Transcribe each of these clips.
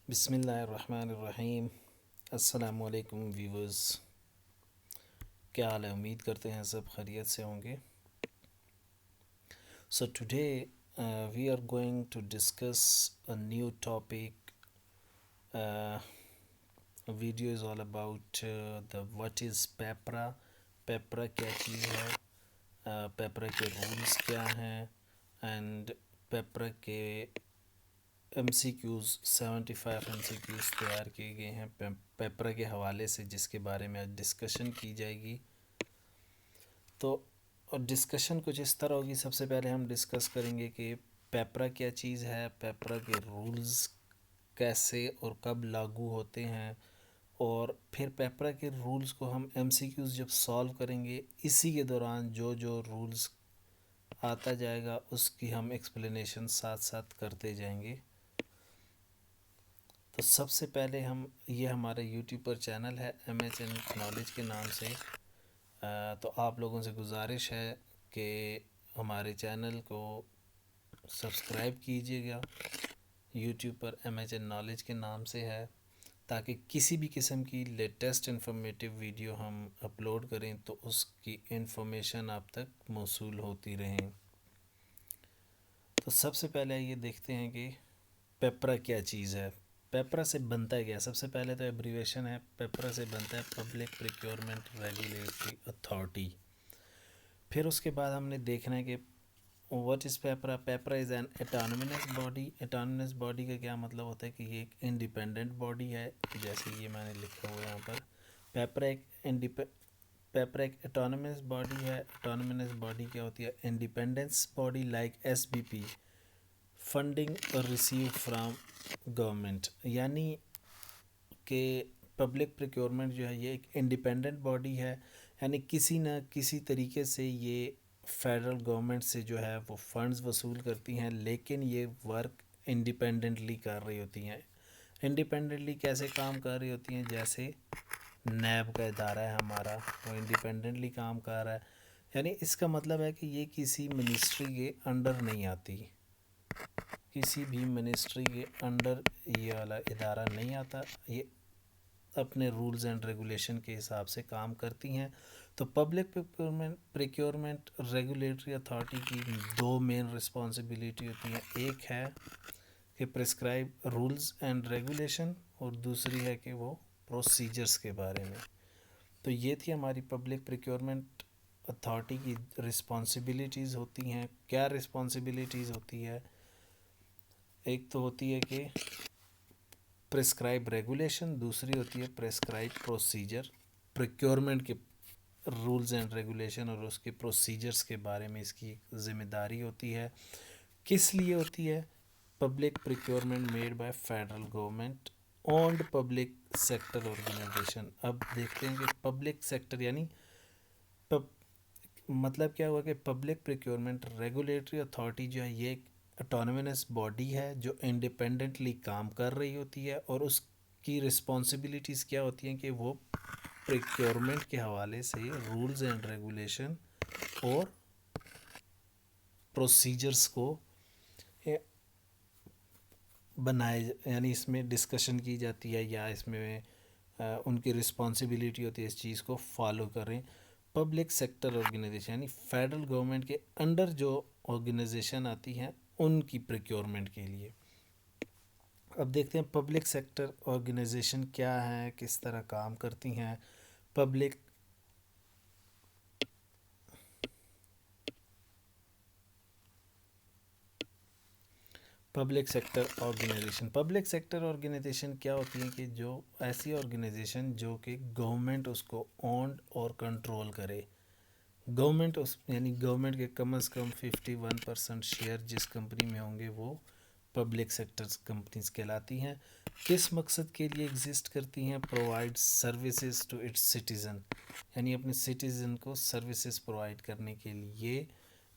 बिस्मिल्लाहिर्रहमानिर्रहीम। अस्सलाम वालेकुम व्यूवर्स, क्या हाल है? उम्मीद करते हैं सब खैरियत से होंगे। So today we are going to discuss a new topic. Video is all about the what is PPRA. PPRA क्या चीज़ है, पेपरा के रूल्स क्या हैं, एंड पेपरा के MCQs 75 MCQs तैयार किए गए हैं पेपरा के हवाले से, जिसके बारे में आज डिस्कशन की जाएगी। तो और डिस्कशन कुछ इस तरह होगी। सबसे पहले हम डिस्कस करेंगे कि पेपरा क्या चीज़ है, पेपरा के रूल्स कैसे और कब लागू होते हैं, और फिर पेपरा के रूल्स को हम MCQs जब सॉल्व करेंगे, इसी के दौरान जो जो रूल्स आता जाएगा उसकी हम एक्सप्लेनेशन साथ साथ करते जाएंगे। तो सबसे पहले हम, ये हमारे यूट्यूब पर चैनल है MHN नॉलेज के नाम से। तो आप लोगों से गुजारिश है कि हमारे चैनल को सब्सक्राइब कीजिएगा। यूट्यूब पर MHN नॉलेज के नाम से है, ताकि किसी भी किस्म की लेटेस्ट इन्फॉर्मेटिव वीडियो हम अपलोड करें तो उसकी इन्फॉर्मेशन आप तक मौसूल होती रहें। तो सबसे पहले ये देखते हैं कि पेपरा क्या चीज़ है, पेपरा से बनता है क्या। सबसे पहले तो एब्रीवेशन है, पेपरा से बनता है पब्लिक प्रिक्योरमेंट रेगुलेटरी अथॉरिटी। फिर उसके बाद हमने देखना है कि what is PPRA. PPRA is an autonomous body. Autonomous body का क्या मतलब होता है कि ये एक इंडिपेंडेंट बॉडी है, जैसे ये मैंने लिखा हुआ है यहाँ पर। पेपरा एक पेपरा एक एटोनमस बॉडी है. एटोनमस बॉडी क्या होती है? Independence body like SBP, funding और रिसीव फ्राम गवर्नमेंट। यानी कि पब्लिक प्रिक्योरमेंट जो है ये एक इंडिपेंडेंट बॉडी है, यानी किसी न किसी तरीके से ये फेडरल गवर्नमेंट से जो है वो फंड्स वसूल करती हैं, लेकिन ये वर्क इंडिपेंडेंटली कर रही होती हैं। इंडिपेंडेंटली कैसे काम कर रही होती हैं? जैसे नैब का इदारा है हमारा, वो इंडिपेंडेंटली काम कर रहा है। यानी इसका मतलब है कि ये किसी मिनिस्ट्री के अंडर नहीं आती, किसी भी मिनिस्ट्री के अंडर ये वाला इदारा नहीं आता। ये अपने रूल्स एंड रेगुलेशन के हिसाब से काम करती हैं। तो पब्लिक प्रिक्योरमेंट रेगुलेटरी अथॉरिटी की दो मेन रिस्पॉन्सिबिलिटी होती हैं। एक है कि प्रिस्क्राइब रूल्स एंड रेगुलेशन, और दूसरी है कि वो प्रोसीजर्स के बारे में। तो ये थी हमारी पब्लिक प्रिक्योरमेंट अथॉरिटी की रिस्पॉन्सिबिलिटीज़ होती हैं। क्या रिस्पॉन्सिबिलिटीज़ होती है? एक तो होती है कि प्रिस्क्राइब रेगुलेशन, दूसरी होती है प्रिस्क्राइब प्रोसीजर। प्रिक्योरमेंट के रूल्स एंड रेगुलेशन और उसके प्रोसीजर्स के बारे में इसकी ज़िम्मेदारी होती है। किस लिए होती है? Public procurement made by federal government owned public sector organization. अब देखते हैं कि पब्लिक सेक्टर यानी पब, मतलब क्या हुआ कि पब्लिक प्रिक्योरमेंट रेगुलेटरी अथॉरिटी जो है ये एक ऑटोनोमस बॉडी है जो इंडिपेंडेंटली काम कर रही होती है, और उसकी रिस्पॉन्सिबिलिटीज़ क्या होती हैं कि वो प्रिक्योरमेंट के हवाले से रूल्स एंड रेगुलेशन और प्रोसीजर्स को बनाए, यानी इसमें डिस्कशन की जाती है, या इसमें उनकी रिस्पॉन्सिबिलिटी होती है इस चीज़ को फॉलो करें। पब्लिक सेक्टर ऑर्गेनाइजेशन यानी फेडरल गवर्नमेंट के अंडर जो ऑर्गेनाइजेशन आती हैं उनकी प्रिक्योरमेंट के लिए। अब देखते हैं पब्लिक सेक्टर ऑर्गेनाइजेशन क्या है, किस तरह काम करती हैं। Public public sector organization public sector organization क्या होती है कि जो ऐसी ऑर्गेनाइजेशन जो कि गवर्नमेंट उसको ओन्ड और कंट्रोल करे। गवर्नमेंट उस यानी गवर्नमेंट के कम से कम 51% शेयर जिस कंपनी में होंगे वो पब्लिक सेक्टर कंपनीज कहलाती हैं। किस मकसद के लिए एग्जिस्ट करती हैं? Provide services to its citizen, यानी अपने सिटीज़न को सर्विसेज प्रोवाइड करने के लिए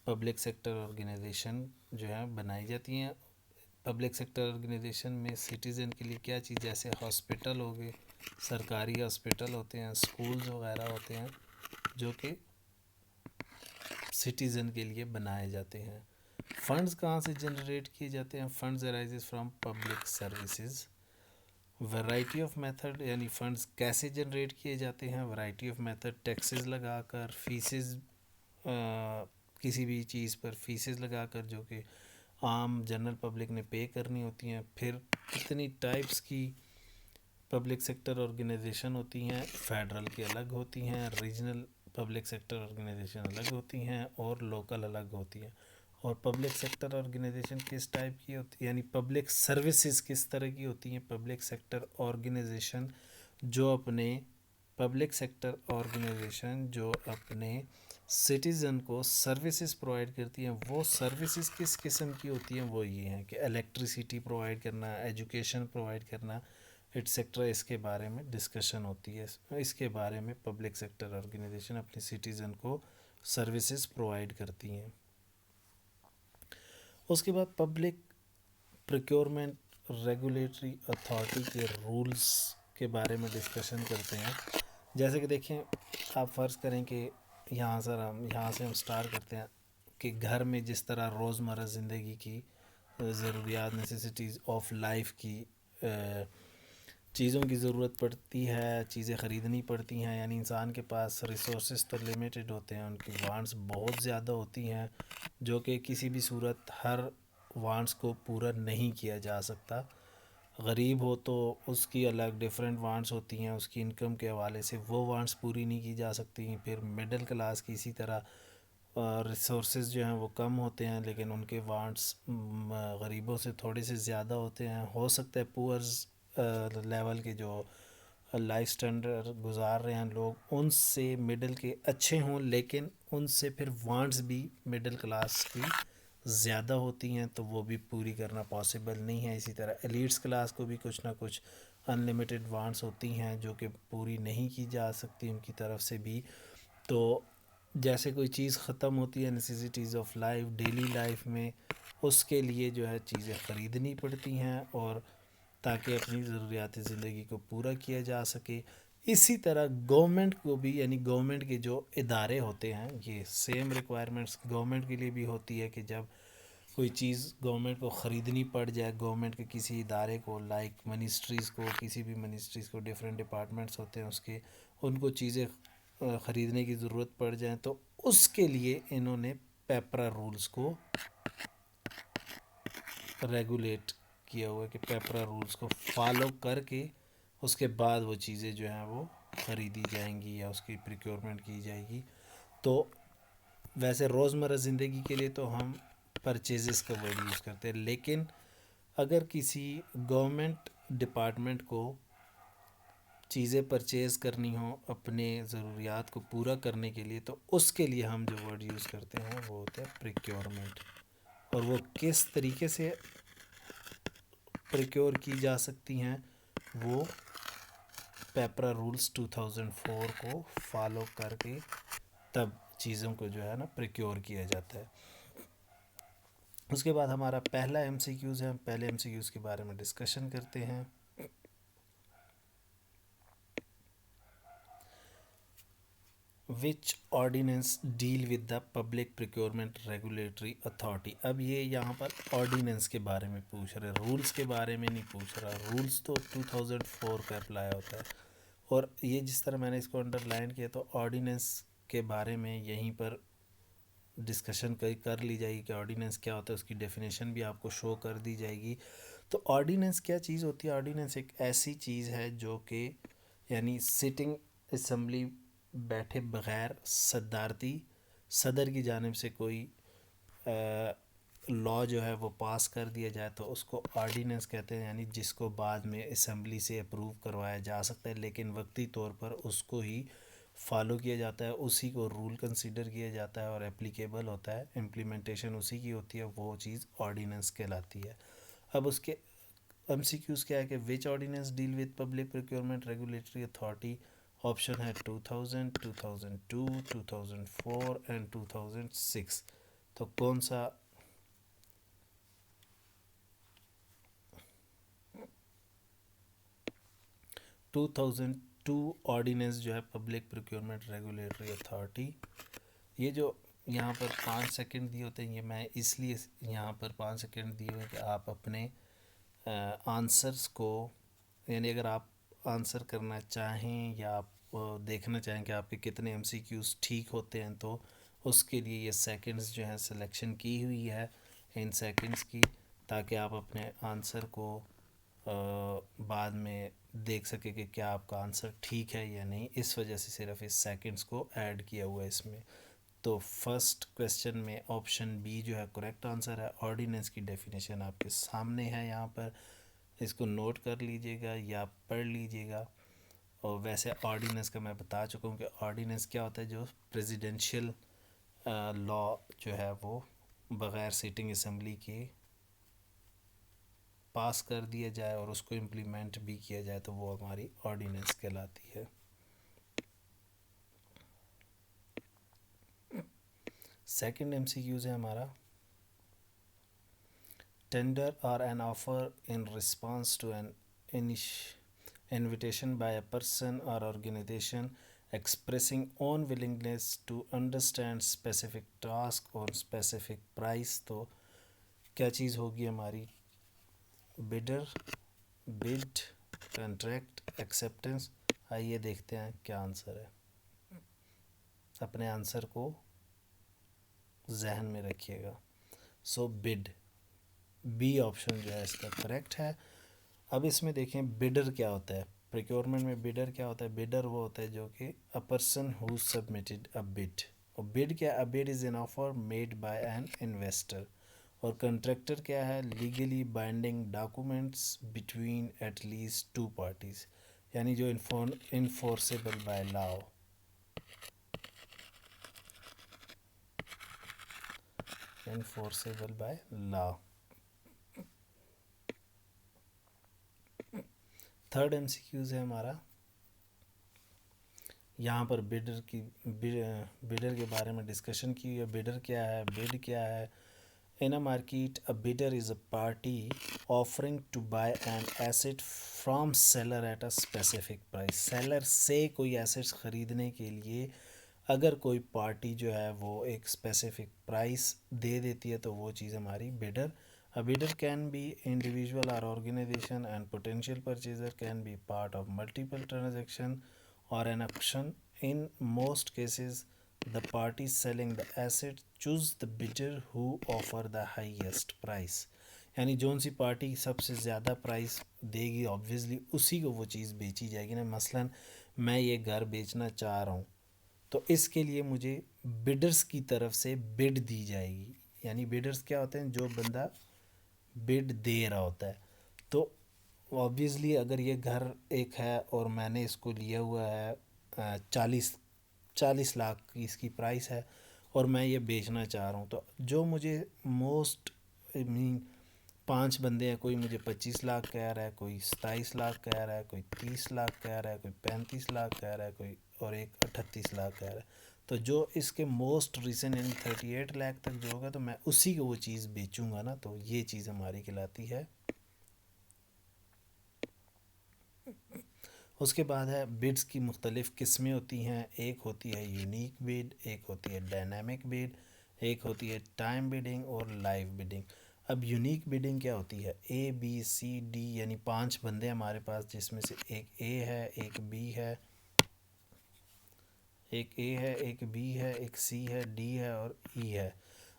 पब्लिक सेक्टर ऑर्गेनाइजेशन जो है बनाई जाती हैं। पब्लिक सेक्टर ऑर्गेनाइजेशन में सिटीज़न के लिए क्या चीज़, जैसे हॉस्पिटल हो गए, सरकारी हॉस्पिटल होते हैं, स्कूल्स वगैरह होते हैं जो कि सिटीज़न के लिए बनाए जाते हैं। फंड्स कहाँ से जनरेट किए जाते हैं? Funds arises from public services. Variety of method यानी फ़ंड्स कैसे जनरेट किए जाते हैं। वैरायटी ऑफ मेथड, टैक्सेस लगाकर, फीसेस, किसी भी चीज़ पर फीसेस लगाकर जो कि आम जनरल पब्लिक ने पे करनी होती हैं। फिर कितनी टाइप्स की पब्लिक सेक्टर ऑर्गेनाइजेशन होती हैं, फेडरल की अलग होती हैं, रीजनल पब्लिक सेक्टर ऑर्गेनाइजेशन अलग होती हैं और लोकल अलग होती हैं। और पब्लिक सेक्टर ऑर्गेनाइजेशन किस टाइप की होती है, यानी पब्लिक सर्विसेज किस तरह की होती हैं। पब्लिक सेक्टर ऑर्गेनाइजेशन जो अपने सिटीज़न को सर्विसेज प्रोवाइड करती हैं, वो सर्विसेज किस किस्म की होती हैं, वो ये हैं कि इलेक्ट्रिसिटी प्रोवाइड करना, एजुकेशन प्रोवाइड करना, एट्सेट्रा। इसके बारे में डिस्कशन होती है। इसके बारे में पब्लिक सेक्टर ऑर्गेनाइजेशन अपने सिटीज़न को सर्विसेज प्रोवाइड करती हैं। उसके बाद पब्लिक प्रोक्योरमेंट रेगुलेटरी अथॉरिटी के रूल्स के बारे में डिस्कशन करते हैं। जैसे कि देखें, आप फ़र्ज़ करें कि यहाँ से हम स्टार्ट करते हैं कि घर में जिस तरह रोज़मर्रा ज़िंदगी की ज़रूरियात, नेसेसिटीज़ ऑफ लाइफ की चीज़ों की ज़रूरत पड़ती है, चीज़ें ख़रीदनी पड़ती हैं। यानी इंसान के पास रिसोर्सेज तो लिमिटेड होते हैं, उनकी वांट्स बहुत ज़्यादा होती हैं, जो कि किसी भी सूरत हर वांट्स को पूरा नहीं किया जा सकता। गरीब हो तो उसकी अलग डिफरेंट वांट्स होती हैं, उसकी इनकम के हवाले से वो वांट्स पूरी नहीं की जा सकती। फिर मिडिल क्लास की इसी तरह रिसोर्सेज जो हैं वो कम होते हैं, लेकिन उनके वांट्स गरीबों से थोड़े से ज़्यादा होते हैं। हो सकता है पुअर्स लेवल के जो लाइफ स्टैंडर्ड गुजार रहे हैं लोग, उनसे मिडिल के अच्छे हों, लेकिन उनसे फिर वांट्स भी मिडिल क्लास की ज़्यादा होती हैं, तो वो भी पूरी करना पॉसिबल नहीं है। इसी तरह एलीट्स क्लास को भी कुछ ना कुछ अनलिमिटेड वांट्स होती हैं जो कि पूरी नहीं की जा सकती उनकी तरफ से भी। तो जैसे कोई चीज़ ख़त्म होती है necessities of life, daily life में, उसके लिए जो है चीज़ें ख़रीदनी पड़ती हैं और ताकि अपनी ज़रूरियात ज़िंदगी को पूरा किया जा सके। इसी तरह गवर्नमेंट को भी, यानी गवर्नमेंट के जो इदारे होते हैं, ये सेम रिक्वायरमेंट्स गवर्नमेंट के लिए भी होती है कि जब कोई चीज़ गवर्नमेंट को ख़रीदनी पड़ जाए, गवर्नमेंट के किसी इदारे को, लाइक मिनिस्ट्रीज़ को, किसी भी मिनिस्ट्रीज़ को डिफरेंट डिपार्टमेंट्स होते हैं उसके, उनको चीज़ें ख़रीदने की ज़रूरत पड़ जाए, तो उसके लिए इन्होंने पेपरा रूल्स को रेगुलेट किया हुआ है कि पेपरा रूल्स को फॉलो करके उसके बाद वो चीज़ें जो हैं वो ख़रीदी जाएंगी या उसकी प्रिक्योरमेंट की जाएगी। तो वैसे रोज़मर्रा ज़िंदगी के लिए तो हम परचेज़ेस का वर्ड यूज़ करते हैं, लेकिन अगर किसी गवर्नमेंट डिपार्टमेंट को चीज़ें परचेज़ करनी हो अपने ज़रूरियात को पूरा करने के लिए, तो उसके लिए हम जो वर्ड यूज़ करते हैं वो होता है प्रिक्योरमेंट। और वो किस तरीके से प्रिक्योर की जा सकती हैं, वो पेपरा रूल्स 2004 को फॉलो करके तब चीज़ों को जो है ना प्रिक्योर किया जाता है। उसके बाद हमारा पहला एमसीक्यूज़ है, हम पहले एमसीक्यूज़ के बारे में डिस्कशन करते हैं। Which ordinance deal with the public procurement regulatory authority. अब ये यहाँ पर ऑर्डिनेंस के बारे में पूछ रहे, रूल्स के बारे में नहीं पूछ रहा। रूल्स तो 2004 का अप्लाई होता है, और ये जिस तरह मैंने इसको अंडरलाइन किया, तो ऑर्डिनेंस के बारे में यहीं पर डिस्कशन कर ली जाएगी कि ऑर्डिनेंस क्या होता है, उसकी डेफिनेशन भी आपको शो कर दी जाएगी। तो ऑर्डिनेंस क्या चीज़ होती है? ऑर्डिनेंस एक ऐसी चीज़ है जो कि, यानी सिटिंग असम्बली बैठे बग़ैर सदर की जानिब से कोई लॉ जो है वो पास कर दिया जाए, तो उसको ऑर्डिनेंस कहते हैं। यानी जिसको बाद में असम्बली से अप्रूव करवाया जा सकता है, लेकिन वक्ती तौर पर उसको ही फॉलो किया जाता है, उसी को रूल कंसीडर किया जाता है और एप्लीकेबल होता है, इम्प्लीमेंटेशन उसी की होती है, वो चीज़ ऑर्डिनेंस कहलाती है। अब उसके एमसीक्यूज़ क्या है कि which ordinance deal with public procurement regulatory authority. Option है 2000, 2002, 2004 एंड 2006। तो कौन सा 2002 ऑर्डिनेंस जो है पब्लिक प्रोक्योरमेंट रेगुलेटरी अथॉरिटी। ये जो यहाँ पर 5 सेकंड दिए होते हैं, ये मैं इसलिए यहाँ पर 5 सेकंड दिए हुए कि आप अपने आंसर्स को यानी अगर आप आंसर करना चाहें या आप देखना चाहें कि आपके कितने एमसीक्यूज़ ठीक होते हैं, तो उसके लिए ये सेकंड्स जो है सिलेक्शन की हुई है इन सेकंड्स की, ताकि आप अपने आंसर को बाद में देख सके कि क्या आपका आंसर ठीक है या नहीं। इस वजह से सिर्फ इस सेकंड्स को ऐड किया हुआ है इसमें। तो फर्स्ट क्वेश्चन में ऑप्शन बी जो है करेक्ट आंसर है। ऑर्डिनेंस की डेफिनेशन आपके सामने है यहाँ पर, इसको नोट कर लीजिएगा या पढ़ लीजिएगा। और वैसे ऑर्डिनेंस का मैं बता चुका हूँ कि ऑर्डिनेंस क्या होता है, जो प्रेसिडेंशियल लॉ जो है वो बग़ैर सिटिंग असम्बली के पास कर दिया जाए और उसको इम्प्लीमेंट भी किया जाए, तो वो हमारी ऑर्डिनेंस कहलाती है। सेकंड एमसीक्यूज है हमारा, टेंडर और an offer in response to an invitation by a person or organization expressing own willingness to understand specific task or specific price। तो क्या चीज़ होगी हमारी, बिडर, बिड, कंट्रैक्ट, एक्सेप्टेंस। आइए देखते हैं क्या आंसर है। अपने आंसर को जहन में रखिएगा। सो बिड, बी ऑप्शन जो है इसका करेक्ट है। अब इसमें देखें बिडर क्या होता है। प्रिक्योरमेंट में बिडर क्या होता है, बिडर वो होता है जो कि a person who submitted a bid. और बिड क्या, a bid is an offer made by an investor. और कंट्रैक्टर क्या है, legally binding documents between at least two parties, यानी जो enforceable by law. Enforceable by law. Third MCQs है हमारा, यहाँ पर बिडर के बारे में डिस्कशन की है। बिडर क्या है, बिड क्या है। In a market a bidder is a party offering to buy an asset from seller at a specific price. Seller से कोई एसेट्स ख़रीदने के लिए अगर कोई पार्टी जो है वो एक स्पेसिफिक प्राइस दे देती है, तो वो चीज़ हमारी bidder. A bidder can be individual or organization, and potential purchaser can be part of multiple transaction or an auction. In most cases, the parties selling the asset choose the bidder who offer the highest price। यानी जौन सी party सबसे ज़्यादा price देगी obviously उसी को वो चीज़ बेची जाएगी ना। मसलन मैं ये घर बेचना चाह रहा हूँ, तो इसके लिए मुझे बिडर्स की तरफ से बिड दी जाएगी। यानी बिडर्स क्या होते हैं, जो बंदा बिड दे रहा होता है। तो ऑब्वियसली अगर ये घर एक है और मैंने इसको लिया हुआ है 40 लाख की इसकी प्राइस है, और मैं ये बेचना चाह रहा हूँ, तो जो मुझे मोस्ट मीन 5 बंदे हैं, कोई मुझे 25 लाख कह रहा है, कोई 27 लाख कह रहा है, कोई 30 लाख कह रहा है, कोई 35 लाख कह रहा है, कोई और एक 38 लाख कह रहा है। तो जो इसके मोस्ट रिसेंट यानी 38 लाख तक जो होगा, तो मैं उसी को वो चीज़ बेचूंगा ना। तो ये चीज़ हमारी कहलाती है। उसके बाद है बिड्स की मुख्तलिफ़ किस्में होती हैं। एक होती है यूनिक बिड, एक होती है डायनामिक बिड, एक होती है टाइम बिडिंग और लाइव बिडिंग। अब यूनिक बिडिंग क्या होती है, ए बी सी डी यानी 5 बंदे हमारे पास, जिसमें से एक ए है, एक बी है, एक ए है, एक बी है, एक सी है, डी है और ई है।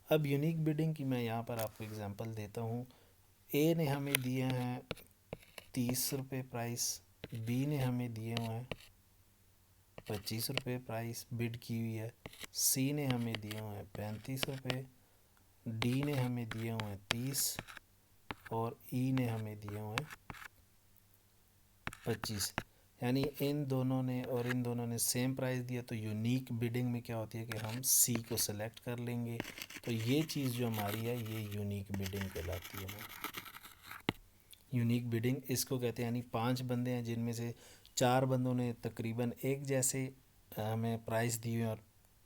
अब यूनिक बिडिंग की मैं यहाँ पर आपको एग्जांपल देता हूँ। ए ने हमें दिए हैं 30 रुपये प्राइस, बी ने हमें दिए हुए हैं 25 रुपये प्राइस बिड की हुई है, सी ने हमें दिए हुए हैं 35 रुपये, डी ने हमें दिए हुए हैं 30 और ई ने हमें दिए हुए हैं 25। यानी इन दोनों ने और इन दोनों ने सेम प्राइस दिया। तो यूनिक बिडिंग में क्या होती है कि हम सी को सेलेक्ट कर लेंगे। तो ये चीज़ जो हमारी है ये यूनिक बिडिंग कहलाती है। यूनिक बिडिंग इसको कहते हैं, यानी 5 बंदे हैं जिनमें से 4 बंदों ने तकरीबन एक जैसे हमें प्राइस दी हुई है, और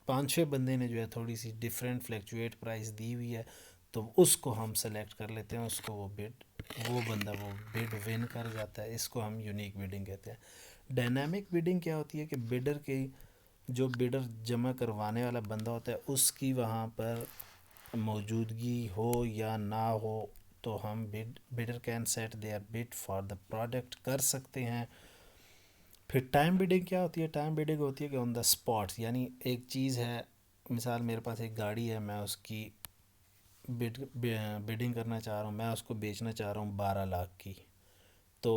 5-6 बंदे ने जो है थोड़ी सी डिफरेंट फ्लैक्चुएट प्राइस दी हुई है, तो उसको हम सेलेक्ट कर लेते हैं, उसको वो बंदा वो बिड विन कर जाता है। इसको हम यूनिक बिडिंग कहते हैं। डायनामिक बिडिंग क्या होती है कि बिडर के जो बिडर जमा करवाने वाला बंदा होता है उसकी वहाँ पर मौजूदगी हो या ना हो, तो हम bidder can set their bid for the product कर सकते हैं। फिर टाइम बिडिंग क्या होती है? टाइम बिडिंग होती है कि ऑन द स्पॉट, यानी एक चीज़ है, मिसाल मेरे पास एक गाड़ी है, मैं उसकी बिडिंग करना चाह रहा हूँ, मैं उसको बेचना चाह रहा हूँ 12 लाख की। तो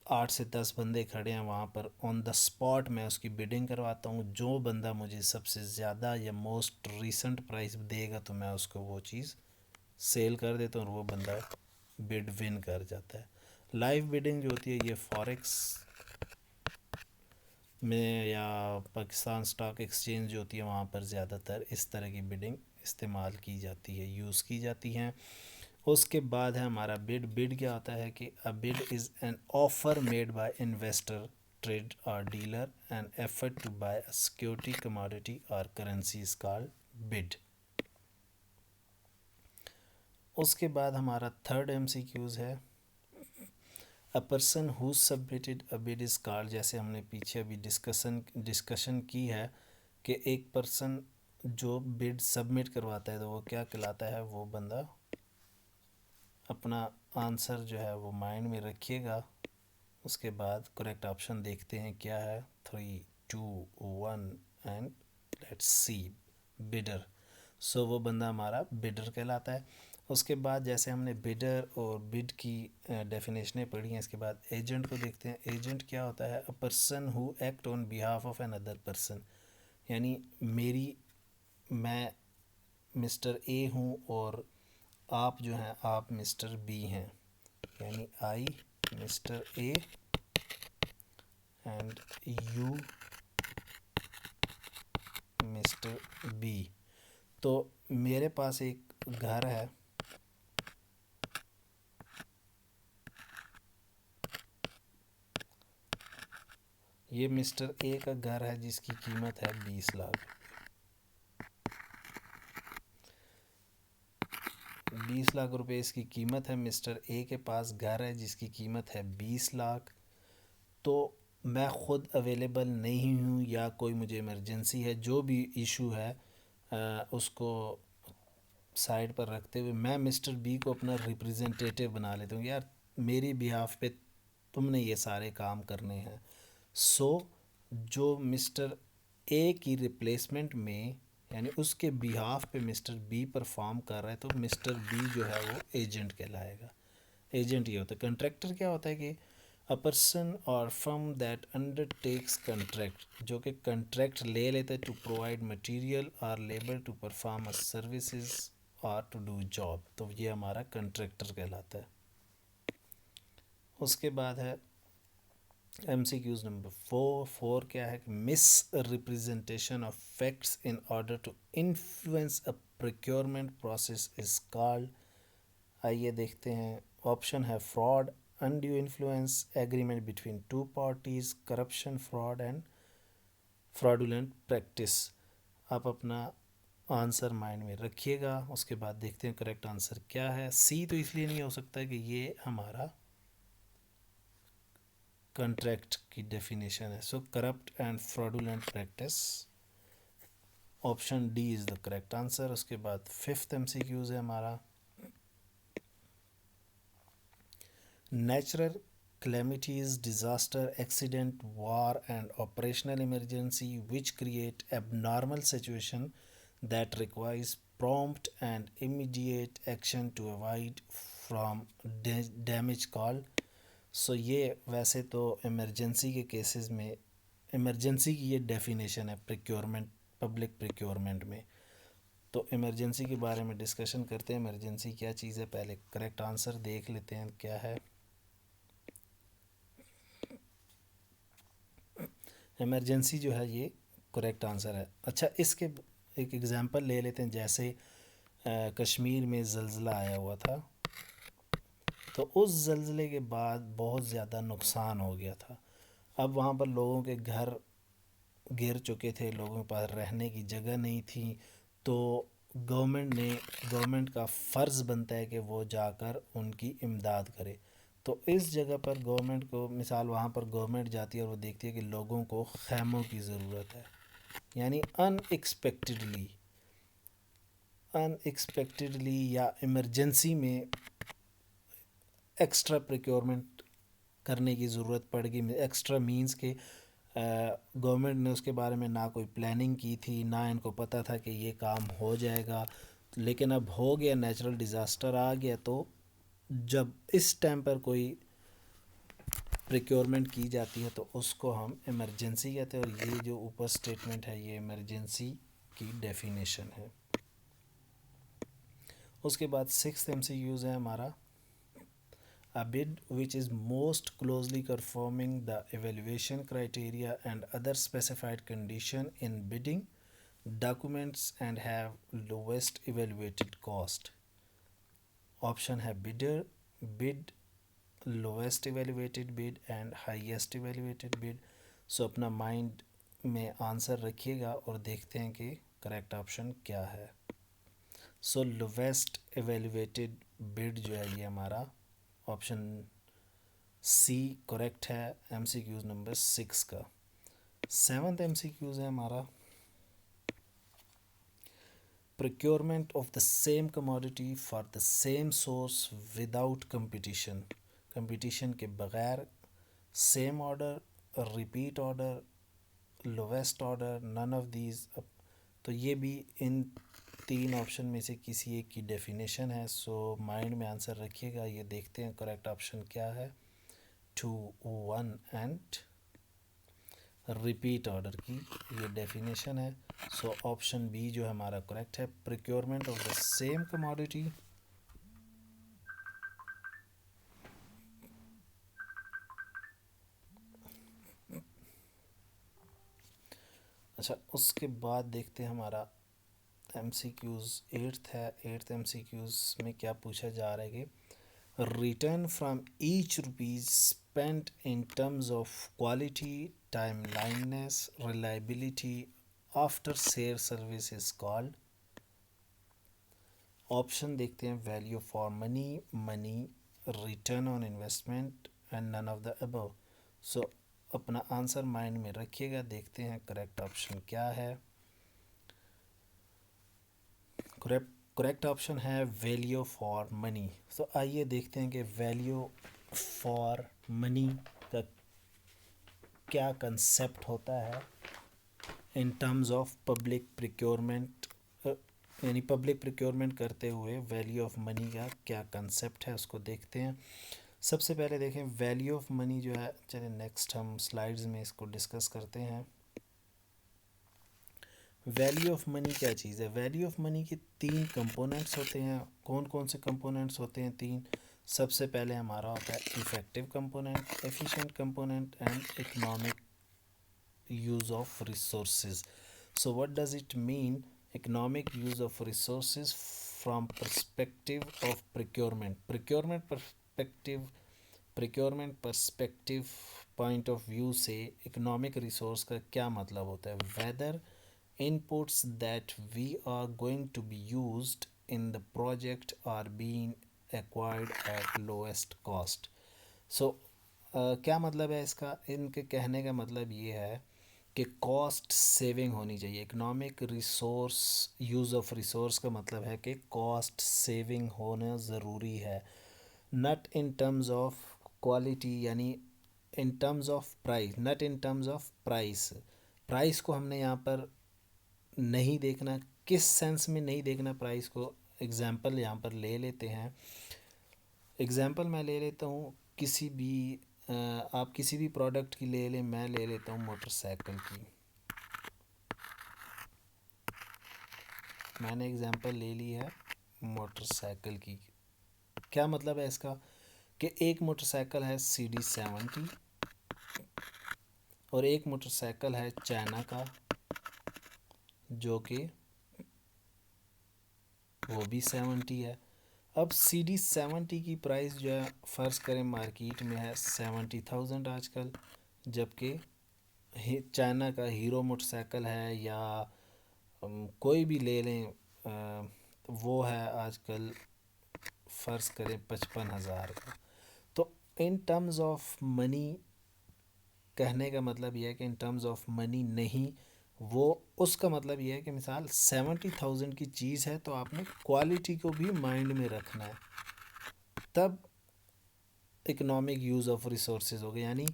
8 से 10 बंदे खड़े हैं वहाँ पर, ऑन द स्पॉट मैं उसकी बिडिंग करवाता हूँ। जो बंदा मुझे सबसे ज़्यादा या मोस्ट रिसेंट प्राइस देगा तो मैं उसको वो चीज़ सेल कर देता हूँ और वो बंदा बिड विन कर जाता है। लाइव बिडिंग जो होती है ये फॉरेक्स में या पाकिस्तान स्टॉक एक्सचेंज जो होती है वहाँ पर ज़्यादातर इस तरह की बिडिंग इस्तेमाल की जाती है, यूज़ की जाती हैं। उसके बाद है हमारा बिड। बिड क्या होता है कि a bid is an offer made by investor, trade और dealer an effort to buy a security, commodity और करेंसी इज कॉल्ड बिड। उसके बाद हमारा थर्ड एमसीक्यूज है a person who submitted a bid is called. जैसे हमने पीछे अभी डिस्कशन की है कि एक पर्सन जो बिड सबमिट करवाता है तो वो क्या कहलाता है? वो बंदा अपना आंसर जो है वो माइंड में रखिएगा। उसके बाद करेक्ट ऑप्शन देखते हैं क्या है, 3, 2, 1 एंड लेट्स सी। बिडर। सो वो बंदा हमारा बिडर कहलाता है। उसके बाद जैसे हमने बिडर और बिड की डेफिनेशनें पढ़ी हैं, इसके बाद एजेंट को देखते हैं। एजेंट क्या होता है? A person who act on behalf of another person, यानी मैं मिस्टर ए हूँ और आप जो हैं आप मिस्टर बी हैं, यानी I mister A and you mister B. तो मेरे पास एक घर है, ये मिस्टर ए का घर है जिसकी कीमत है 20 लाख। 20 लाख रुपए इसकी कीमत है। मिस्टर ए के पास घर है जिसकी कीमत है 20 लाख। तो मैं ख़ुद अवेलेबल नहीं हूँ या कोई मुझे इमरजेंसी है, जो भी इशू है उसको साइड पर रखते हुए मैं मिस्टर बी को अपना रिप्रेजेंटेटिव बना लेता हूँ। यार मेरी बिहाफ पे तुमने ये सारे काम करने हैं। सो जो मिस्टर ए की रिप्लेसमेंट में, यानी उसके बिहाफ पे मिस्टर बी परफॉर्म कर रहा है, तो मिस्टर बी जो है वो एजेंट कहलाएगा। एजेंट ये होता है। कंट्रैक्टर क्या होता है कि अ पर्सन और फर्म दैट अंडरटेक्स कंट्रैक्ट, जो कि कंट्रैक्ट ले लेते हैं टू प्रोवाइड मटेरियल और labour to perform a services और टू डू जॉब, तो ये हमारा कंट्रैक्टर कहलाता है। उसके बाद है MCQs नंबर 4। क्या है कि misrepresentation of facts in order to influence a procurement process is called. आइए देखते हैं। ऑप्शन है fraud, undue influence, agreement between two parties, corruption, fraud and fraudulent practice. आप अपना आंसर माइंड में रखिएगा। उसके बाद देखते हैं करेक्ट आंसर क्या है। सी तो इसलिए नहीं हो सकता कि ये हमारा कंट्रैक्ट की डेफिनेशन है। So corrupt and fraudulent practice, option D is the correct answer. उसके बाद फिफ्थ MCQs है हमारा natural calamities, disaster, accident, war and operational emergency which create abnormal situation that requires prompt and immediate action to avoid from damage called। सो ये वैसे तो emergency के cases में emergency की ये डेफिनेशन है प्रिक्योरमेंट, पब्लिक प्रिक्योरमेंट में। तो इमरजेंसी के बारे में डिस्कशन करते हैं। इमरजेंसी क्या चीज़ है, पहले करेक्ट आंसर देख लेते हैं क्या है। इमरजेंसी जो है ये करेक्ट आंसर है। अच्छा, इसके एक एग्ज़ाम्पल ले लेते हैं। जैसे कश्मीर में ज़लज़ला आया हुआ था, तो उस ज़लज़ले के बाद बहुत ज़्यादा नुकसान हो गया था। अब वहाँ पर लोगों के घर गिर चुके थे, लोगों के पास रहने की जगह नहीं थी। तो गवर्नमेंट का फ़र्ज़ बनता है कि वो जाकर उनकी इमदाद करे। तो इस जगह पर गवर्नमेंट को, मिसाल वहाँ पर गवर्नमेंट जाती है और वो देखती है कि लोगों को खैमों की ज़रूरत है, यानी अनएक्सपेक्टेडली अनएक्सपेक्टेडली या इमरजेंसी में एक्स्ट्रा प्रिक्योरमेंट करने की ज़रूरत पड़ गई, एक्स्ट्रा मींस के गवर्नमेंट ने उसके बारे में ना कोई प्लानिंग की थी, ना इनको पता था कि ये काम हो जाएगा, लेकिन अब हो गया, नेचुरल डिज़ास्टर आ गया। तो जब इस टाइम पर कोई प्रिक्योरमेंट की जाती है तो उसको हम इमरजेंसी कहते हैं, और ये जो ऊपर स्टेटमेंट है ये इमरजेंसी की डेफिनेशन है। उसके बाद सिक्स्थ एमसीक्यूज है हमारा, a bid which is most closely conforming the evaluation criteria and other specified condition in bidding documents and have lowest evaluated cost. Option है bidder, bid, lowest evaluated bid and highest evaluated bid. So अपना mind में answer रखिएगा और देखते हैं कि correct option क्या है। सो लोवेस्ट एवेल्युएटेड बिड जो है ये हमारा ऑप्शन सी करेक्ट है एमसीक्यूज नंबर 6 का। सेवन्थ एमसीक्यूज है हमारा, procurement of the same commodity for the same source without competition, competition के बगैर same order, repeat order, lowest order, none of these. तो ये भी इन तीन ऑप्शन में से किसी एक की डेफिनेशन है। सो माइंड में आंसर रखिएगा। ये देखते हैं करेक्ट ऑप्शन क्या है। 2, 1 एंड रिपीट ऑर्डर की ये डेफिनेशन है। सो ऑप्शन बी जो हमारा करेक्ट है, procurement of the same commodity. अच्छा, उसके बाद देखते हैं हमारा एमसीक्यूज़ एट्थ है। एट्थ एमसीक्यूज़ में क्या पूछा जा रहा है कि return from each rupees spent in terms of quality, timeliness, reliability after sale service is called. Option देखते हैं, value for money, money, return on investment and none of the above. So अपना आंसर माइंड में रखिएगा। देखते हैं correct option क्या है। Correct option है वैल्यू फॉर मनी। तो आइए देखते हैं कि वैल्यू फॉर मनी का क्या कंसेप्ट होता है इन टर्म्स ऑफ पब्लिक प्रिक्योरमेंट, यानी पब्लिक प्रिक्योरमेंट करते हुए वैल्यू ऑफ मनी का क्या कंसेप्ट है उसको देखते हैं। सबसे पहले देखें वैल्यू ऑफ मनी जो है, चलिए नेक्स्ट हम स्लाइड्स में इसको डिस्कस करते हैं। वैल्यू ऑफ मनी क्या चीज़ है? वैल्यू ऑफ मनी के तीन कंपोनेंट्स होते हैं। कौन कौन से कंपोनेंट्स होते हैं? तीन। सबसे पहले हमारा होता है effective component, efficient component and economic use of resources. So what does it mean economic use of resources from perspective of procurement? Procurement perspective point of view से इकोनॉमिक रिसोर्स का क्या मतलब होता है? Whether inputs that we are going to be used in the project are being acquired at lowest cost. So क्या मतलब है इसका? इनके कहने का मतलब ये है कि कॉस्ट सेविंग होनी चाहिए। Economic resource use of resource का मतलब है कि कॉस्ट सेविंग होना ज़रूरी है, not in terms of quality, यानी in terms of price, not in terms of price. Price को हमने यहाँ पर नहीं देखना। किस सेंस में नहीं देखना प्राइस को? एग्जाम्पल यहाँ पर ले लेते हैं। एग्जाम्पल मैं ले लेता हूँ किसी भी आप किसी भी प्रोडक्ट की ले लें। मैं ले लेता हूँ मोटरसाइकिल की। मैंने एग्जाम्पल ले ली है मोटरसाइकिल की। क्या मतलब है इसका? कि एक मोटरसाइकिल है CD70 और एक मोटरसाइकिल है चाइना का जो कि वो भी 70 है। अब CD70 की प्राइस जो है फ़र्ज़ करें मार्केट में है 70,000 आजकल, जबकि चाइना का हीरो मोटरसाइकिल है या कोई भी ले लें वो है आजकल फ़र्ज़ करें 55,000 का। तो इन टर्म्स ऑफ मनी कहने का मतलब यह है कि इन टर्म्स ऑफ मनी नहीं, वो उसका मतलब ये है कि मिसाल 70,000 की चीज़ है तो आपने क्वालिटी को भी माइंड में रखना है, तब इकोनॉमिक यूज़ ऑफ रिसोर्सेज हो गए। यानी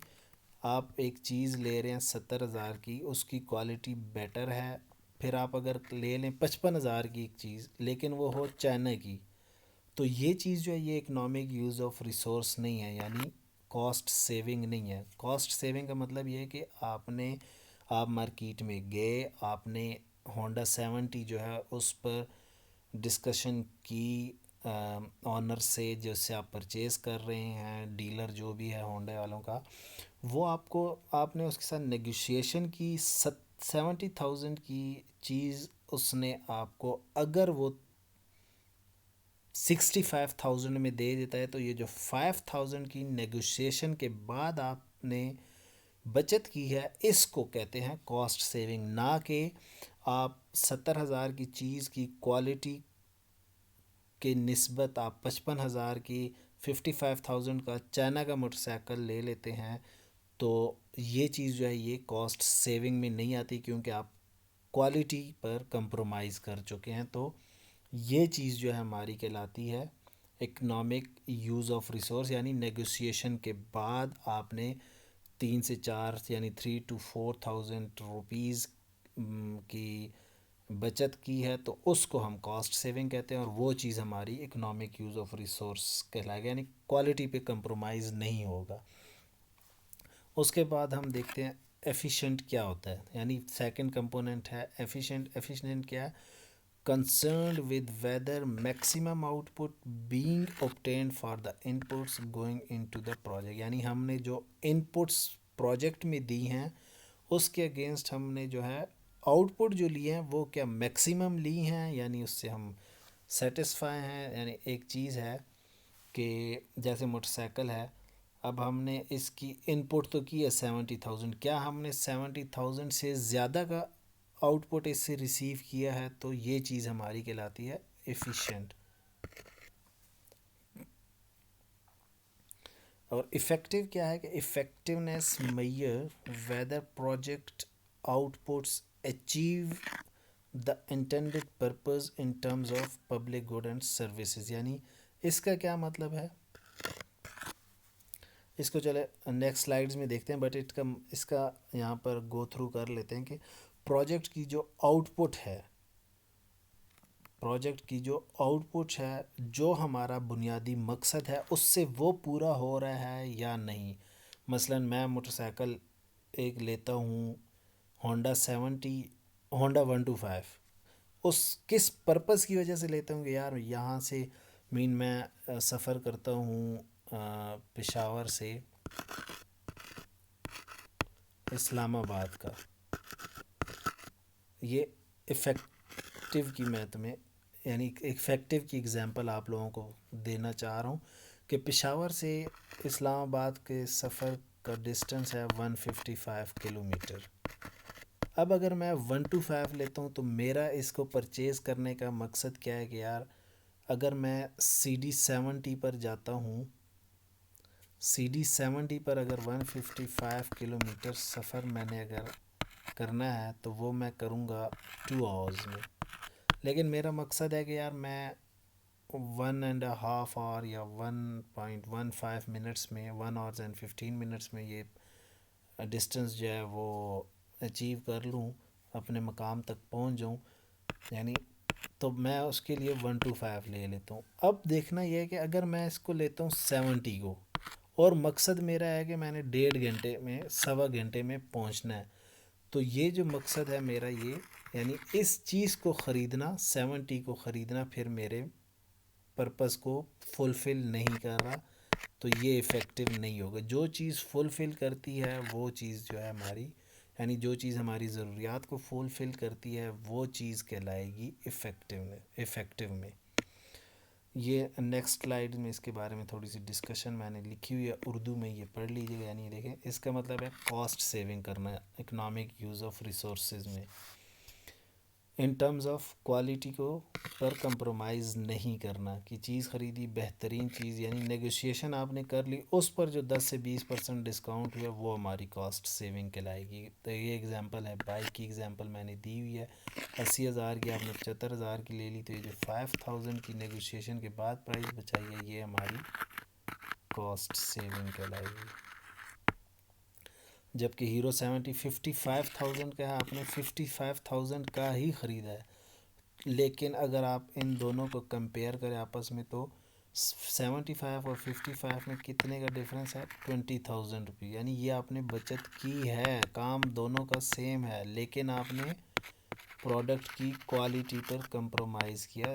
आप एक चीज़ ले रहे हैं 70,000 की, उसकी क्वालिटी बेटर है, फिर आप अगर ले लें 55,000 की एक चीज़ लेकिन वो हो चाइना की, तो ये चीज़ जो है ये इकोनॉमिक यूज़ ऑफ रिसोर्स नहीं है, यानी कॉस्ट सेविंग नहीं है। कॉस्ट सेविंग का मतलब ये है कि आप मार्केट में गए, आपने होंडा 70 जो है उस पर डिस्कशन की ऑनर से, जिससे आप परचेज़ कर रहे हैं, डीलर जो भी है होंडा वालों का, वो आपने उसके साथ नेगोशिएशन की। 70,000 की चीज़ उसने आपको अगर वो 65,000 में दे देता है, तो ये जो 5,000 की नेगोशिएशन के बाद आपने बचत की है, इसको कहते हैं कॉस्ट सेविंग। ना कि आप 70,000 की चीज़ की क्वालिटी के निस्बत आप 55,000 की 55,000 का चाइना का मोटरसाइकिल ले लेते हैं, तो ये चीज़ जो है ये कॉस्ट सेविंग में नहीं आती, क्योंकि आप क्वालिटी पर कंप्रोमाइज़ कर चुके हैं। तो ये चीज़ जो है हमारी कहलाती है इकोनॉमिक यूज़ ऑफ रिसोर्स, यानी नेगोशिएशन के बाद आपने 3 से 4 यानी 3 to 4,000 रुपीज़ की बचत की है, तो उसको हम कॉस्ट सेविंग कहते हैं, और वो चीज़ हमारी इकोनॉमिक यूज़ ऑफ रिसोर्स कहलाएगा, यानी क्वालिटी पे कंप्रोमाइज़ नहीं होगा। उसके बाद हम देखते हैं एफिशिएंट क्या होता है, यानी सेकंड कंपोनेंट है एफिशिएंट। एफिशिएंट क्या है? concerned with whether maximum output being obtained for the inputs going into the project, यानी हमने जो inputs प्रोजेक्ट में दी हैं उसके अगेंस्ट हमने जो है आउटपुट जो लिए हैं वो क्या मैक्सिमम ली हैं, यानी उससे हम सेटिस्फाई हैं। यानी एक चीज़ है कि जैसे मोटरसाइकिल है, अब हमने इसकी इनपुट तो की है 70,000, क्या हमने 70,000 से ज़्यादा का आउटपुट इससे रिसीव किया है, तो ये चीज़ हमारी कहलाती है एफिशिएंट। और इफ़ेक्टिव क्या है कि effectiveness measure whether project outputs achieve the intended purpose in terms of public good and services. यानी इसका क्या मतलब है, इसको चले नेक्स्ट स्लाइड्स में देखते हैं, बट इसका यहाँ पर गो थ्रू कर लेते हैं कि प्रोजेक्ट की जो आउटपुट है, प्रोजेक्ट की जो आउटपुट है, जो हमारा बुनियादी मकसद है उससे वो पूरा हो रहा है या नहीं। मसलन मैं मोटरसाइकिल एक लेता हूँ होंडा 70, होंडा 125, उस किस पर्पस की वजह से लेता हूँ कि यार यहाँ से मैं सफ़र करता हूँ पेशावर से इस्लामाबाद का। ये इफ़ेक्टिव की मैं तुम्हें यानी इफ़ेक्टिव की एग्ज़ाम्पल आप लोगों को देना चाह रहा हूँ कि पेशावर से इस्लामाबाद के सफ़र का डिस्टेंस है 155 किलोमीटर। अब अगर मैं 125 लेता हूँ तो मेरा इसको परचेज़ करने का मकसद क्या है कि यार अगर मैं CD70 पर जाता हूँ, CD70 पर अगर 155 किलोमीटर सफ़र मैंने अगर करना है तो वो मैं करूँगा 2 आवर्स में। लेकिन मेरा मकसद है कि यार मैं 1.5 आवर या 1.15 मिनट्स में, 1 आवर्स एंड 15 मिनट्स में ये डिस्टेंस जो है वो अचीव कर लूँ, अपने मकाम तक पहुँच जाऊँ, यानी तो मैं उसके लिए 125 ले लेता हूँ। अब देखना यह है कि अगर मैं इसको लेता हूँ 70 को, और मकसद मेरा है कि मैंने 1.5 घंटे में, 1.25 घंटे में पहुँचना है, तो ये जो मकसद है मेरा ये, यानी इस चीज़ को ख़रीदना, 70 को ख़रीदना फिर मेरे पर्पस को फुलफ़िल नहीं कर रहा, तो ये इफ़ेक्टिव नहीं होगा। जो चीज़ फुलफ़िल करती है वो चीज़ जो है हमारी, यानी जो चीज़ हमारी ज़रूरियात को फुलफ़िल करती है वो चीज़ कहलाएगी इफ़ेक्टिव में। ये नेक्स्ट स्लाइड में इसके बारे में थोड़ी सी डिस्कशन मैंने लिखी हुई है उर्दू में, ये पढ़ लीजिएगा। यानी देखें इसका मतलब है कॉस्ट सेविंग करना इकोनॉमिक यूज़ ऑफ रिसोर्सेज में। इन टर्म्स ऑफ क्वालिटी को पर कंप्रोमाइज़ नहीं करना कि चीज़ ख़रीदी बेहतरीन चीज़, यानी नेगोशिएशन आपने कर ली, उस पर जो 10 से 20% डिस्काउंट हुआ वो हमारी कॉस्ट सेविंग कहलाएगी। तो ये एग्जांपल है, बाइक की एग्जांपल मैंने दी हुई है। 80,000 की आपने 75,000 की ले ली, तो ये जो 5,000 की नेगोशिएशन के बाद प्राइस बचाई है ये हमारी कॉस्ट सेविंग कहलाएगी। जबकि हीरो 55,000 का है, आपने 55,000 का ही ख़रीदा है, लेकिन अगर आप इन दोनों को कंपेयर करें आपस में तो 75 और 55 में कितने का डिफरेंस है, 20,000 रुपये। यानी ये आपने बचत की है, काम दोनों का सेम है, लेकिन आपने प्रोडक्ट की क्वालिटी पर कंप्रोमाइज़ किया।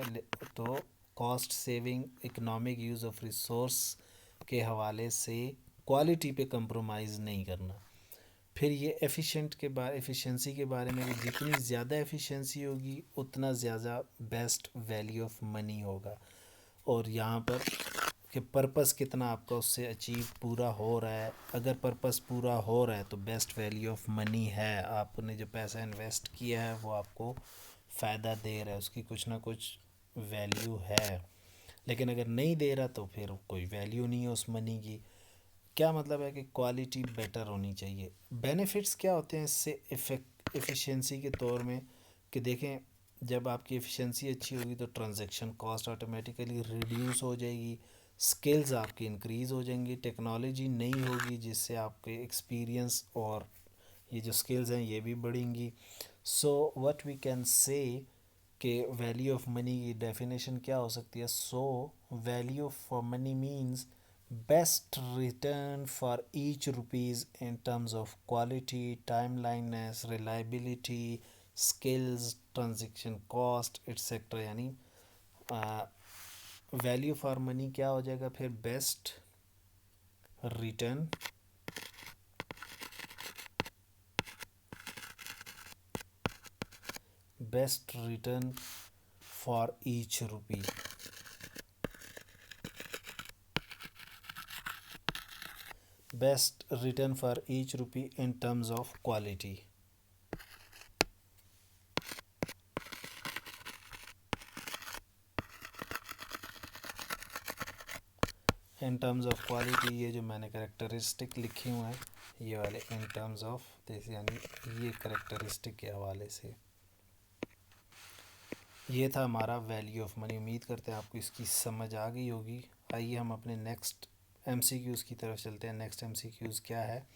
तो cost saving economic use of resource के हवाले से क्वालिटी पे कंप्रोमाइज़ नहीं करना। फिर ये एफिशिएंसी के बारे में, जितनी ज़्यादा एफिशिएंसी होगी उतना ज़्यादा बेस्ट वैल्यू ऑफ मनी होगा। और यहाँ पर कि पर्पस कितना आपका उससे अचीव पूरा हो रहा है, अगर पर्पस पूरा हो रहा है तो बेस्ट वैल्यू ऑफ मनी है। आपने जो पैसा इन्वेस्ट किया है वो आपको फ़ायदा दे रहा है, उसकी कुछ ना कुछ वैल्यू है। लेकिन अगर नहीं दे रहा तो फिर कोई वैल्यू नहीं है उस मनी की। क्या मतलब है कि क्वालिटी बेटर होनी चाहिए। बेनिफिट्स क्या होते हैं इससे एफिशिएंसी के तौर में, कि देखें जब आपकी एफिशिएंसी अच्छी होगी तो ट्रांजैक्शन कॉस्ट ऑटोमेटिकली रिड्यूस हो जाएगी, स्किल्स आपकी इंक्रीज़ हो जाएंगी, टेक्नोलॉजी नई होगी जिससे आपके एक्सपीरियंस और ये जो स्किल्स हैं ये भी बढ़ेंगी। So what we can say कि वैल्यू ऑफ मनी की डेफिनेशन क्या हो सकती है। So value for money means best return for each rupees in terms of quality, timelineess, reliability, skills, transaction cost etc। यानी वैल्यू फॉर मनी क्या हो जाएगा फिर, best return for each rupee. Best return for each rupee in terms of quality. In terms of quality, ये जो मैंने characteristic लिखे हुए हैं ये वाले इन टर्म्स ऑफ दिस, यानी ये करेक्टरिस्टिक के हवाले से। ये था हमारा वैल्यू ऑफ मनी। उम्मीद करते हैं आपको इसकी समझ आ गई होगी। आइए हम अपने नेक्स्ट एमसीक्यूज़ की तरफ चलते हैं। नेक्स्ट एमसीक्यूज़ क्या है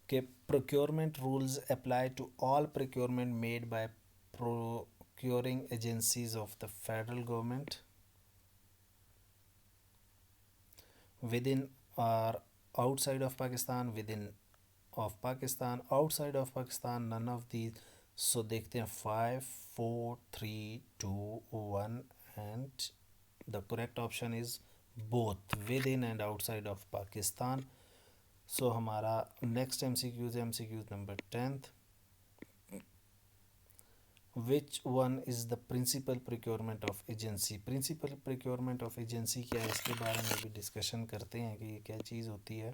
कि procurement rules apply to all procurement made by procuring agencies of the federal government within or outside of Pakistan, within of Pakistan, outside of Pakistan, none of these। So देखते हैं 5 4 3 2 1 and the correct option is both within and outside of Pakistan. So हमारा next MCQs है MCQs number 10th। Which one is the principal procurement of agency. Principal procurement of agency क्या है, इसके बारे में भी डिस्कशन करते हैं कि ये क्या चीज़ होती है।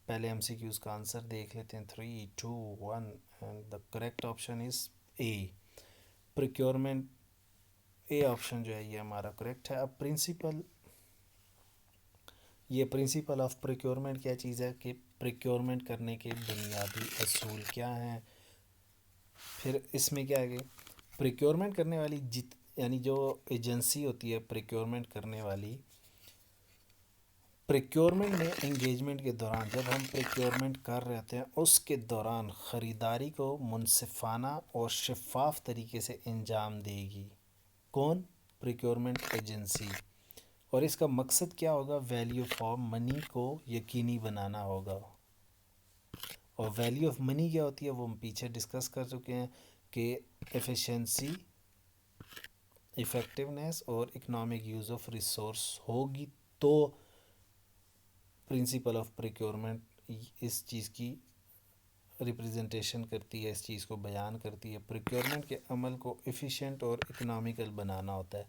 पहले एमसीक्यूज़ का आंसर देख लेते हैं। 3 2 1 and the correct option is a, procurement. A option जो है ये हमारा करेक्ट है। अब प्रिंसिपल, ये प्रिंसिपल ऑफ प्रिक्योरमेंट क्या चीज़ है कि प्रिक्योरमेंट करने के बुनियादी असूल क्या हैं। फिर इसमें क्या है कि प्रिक्योरमेंट करने वाली यानी जो एजेंसी होती है प्रिक्योरमेंट करने वाली, प्रिक्योरमेंट में इंगेजमेंट के दौरान जब हम प्रिक्योरमेंट कर रहे होते हैं उसके दौरान ख़रीदारी को मुनसिफाना और शफाफ तरीके से अंजाम देगी। कौन? Procurement agency. और इसका मकसद क्या होगा? वैल्यू फॉर मनी को यकीनी बनाना होगा। और वैल्यू ऑफ मनी क्या होती है वो हम पीछे डिस्कस कर चुके हैं कि एफिशिएंसी, इफ़ेक्टिवनेस और इकोनॉमिक यूज़ ऑफ रिसोर्स होगी तो प्रिंसिपल ऑफ प्रिक्योरमेंट इस चीज़ की रिप्रेजेंटेशन करती है, इस चीज़ को बयान करती है। प्रिक्योरमेंट के अमल को एफिशिएंट और इकोनॉमिकल बनाना होता है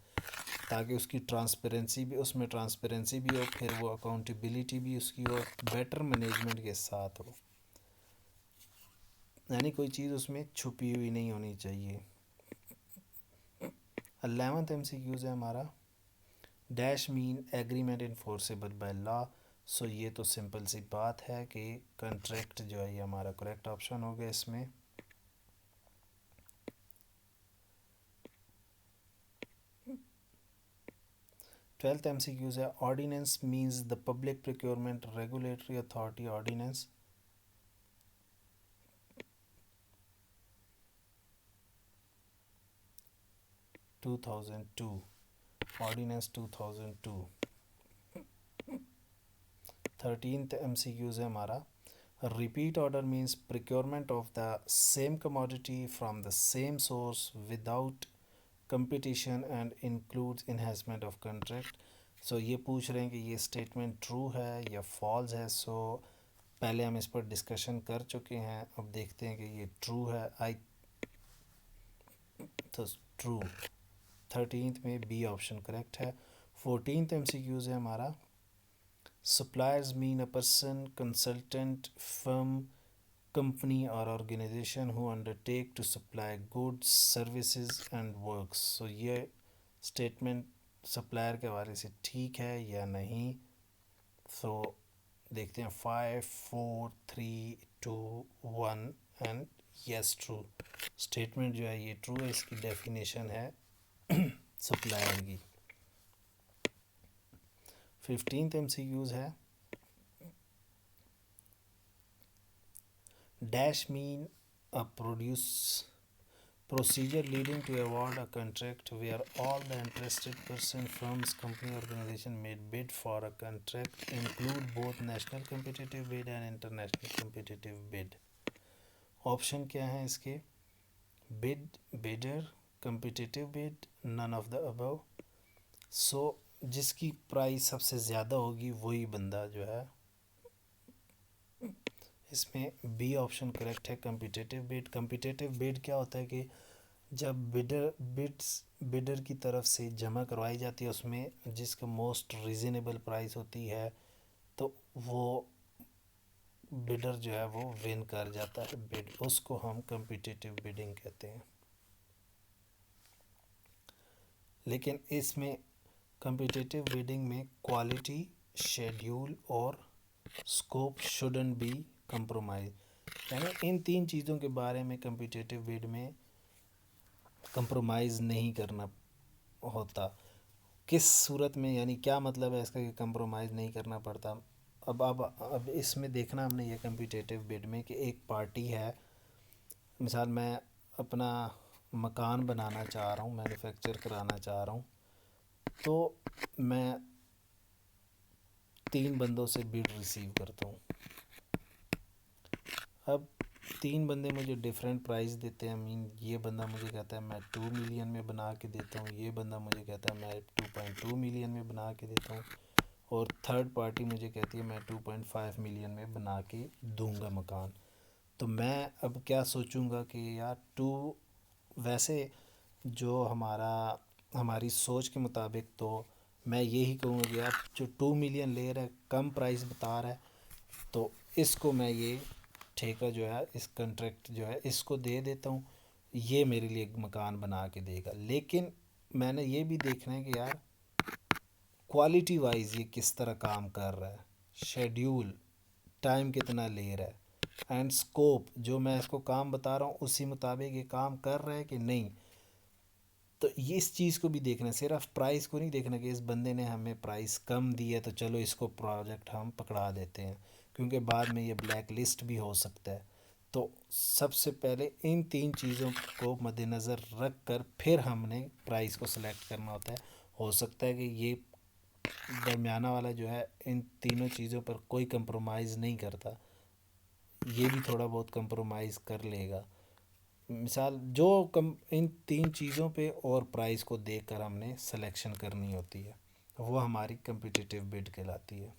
ताकि उसकी ट्रांसपेरेंसी भी, उसमें ट्रांसपेरेंसी भी हो, फिर वो अकाउंटेबिलिटी भी उसकी हो, बेटर मैनेजमेंट के साथ हो, यानी कोई चीज़ उसमें छुपी हुई नहीं होनी चाहिए। 11th MCQs है हमारा, dash mean agreement enforceable by law. So ये तो सिंपल सी बात है कि कंट्रैक्ट जो है ये हमारा करेक्ट ऑप्शन हो गया इसमें। 12th MCQs है, ordinance means the public procurement regulatory authority ordinance. Ordinance 2002। 13th MCQs है हमारा, repeat order means procurement of the same commodity from the same source without competition and includes enhancement of contract. So ये पूछ रहे हैं कि ये statement true है या फॉल्स है। सो पहले हम इस पर डिस्कशन कर चुके हैं, अब देखते हैं कि ये ट्रू है। तो ट्रू, 13th में बी ऑप्शन करेक्ट है। 14th MCQs है हमारा, suppliers mean a person, consultant, firm, company or organization who undertake to supply goods, services and works। so ये स्टेटमेंट सप्लायर के हवाले से ठीक है या नहीं। सो देखते हैं, 5 4 3 2 1 एंड यस ट्रू। स्टेटमेंट जो है ये ट्रू है, इसकी डेफिनेशन है सप्लायर की। 15th MCQs है, dash mean a procedure leading to award a contract where all the interested person, firms, company, organization made bid for a contract include both national competitive bid and international competitive bid। Option क्या है इसके, bid, bidder, competitive bid, none of the above। सो जिसकी price सबसे ज़्यादा होगी वही बंदा जो है, इसमें बी ऑप्शन करेक्ट है, कम्पिटिटिव बिड। कम्पिटिटिव बिड क्या होता है कि जब बिडर की तरफ से जमा करवाई जाती है, उसमें जिसका मोस्ट रीज़नेबल प्राइस होती है तो वो बिडर जो है वो विन कर जाता है बिड, उसको हम कम्पिटिटिव बिडिंग कहते हैं। लेकिन इसमें कम्पिटिटिव बिडिंग में क्वालिटी, शेड्यूल और स्कोप शुडंट बी कंप्रोमाइज, यानी इन तीन चीज़ों के बारे में कम्पिटिटिव बिड में कंप्रोमाइज़ नहीं करना होता। किस सूरत में, यानी क्या मतलब है इसका कि कंप्रोमाइज़ नहीं करना पड़ता। अब इसमें देखना हमने ये कम्पिटिटिव बिड में कि एक पार्टी है, मिसाल मैं अपना मकान बनाना चाह रहा हूँ, मैन्युफैक्चर कराना चाह रहा हूँ, तो मैं 3 बंदों से बिड रिसीव करता हूँ। अब 3 बंदे मुझे डिफरेंट प्राइस देते हैं। मीन ये बंदा मुझे कहता है मैं 2 मिलियन में बना के देता हूँ, ये बंदा मुझे कहता है मैं 2.2 मिलियन में बना के देता हूँ, और थर्ड पार्टी मुझे कहती है मैं 2.5 मिलियन में बना के दूंगा मकान। तो मैं अब क्या सोचूंगा कि यार वैसे जो हमारी सोच के मुताबिक तो मैं यही कहूँगा कि यार जो 2 मिलियन ले रहा है, कम प्राइस बता रहा है, तो इसको मैं ये ठेका जो है, इस कॉन्ट्रैक्ट जो है इसको दे देता हूँ, ये मेरे लिए एक मकान बना के देगा। लेकिन मैंने ये भी देखना है कि यार क्वालिटी वाइज ये किस तरह काम कर रहा है, शेड्यूल, टाइम कितना ले रहा है, एंड स्कोप, जो मैं इसको काम बता रहा हूँ उसी मुताबिक ये काम कर रहा है कि नहीं। तो ये इस चीज़ को भी देखना है, सिर्फ प्राइस को नहीं देखना कि इस बंदे ने हमें प्राइस कम दी है तो चलो इसको प्रोजेक्ट हम पकड़ा देते हैं, क्योंकि बाद में ये ब्लैक लिस्ट भी हो सकता है। तो सबसे पहले इन 3 चीज़ों को मद्देनज़र रख कर फिर हमने प्राइस को सिलेक्ट करना होता है। हो सकता है कि ये दरमियाना वाला जो है इन तीनों चीज़ों पर कोई कंप्रोमाइज़ नहीं करता, ये भी थोड़ा बहुत कंप्रोमाइज़ कर लेगा। मिसाल जो कम इन 3 चीज़ों पे और प्राइस को देखकर हमने सिलेक्शन करनी होती है, वो हमारी कम्पिटिटिव बिड कहलाती है।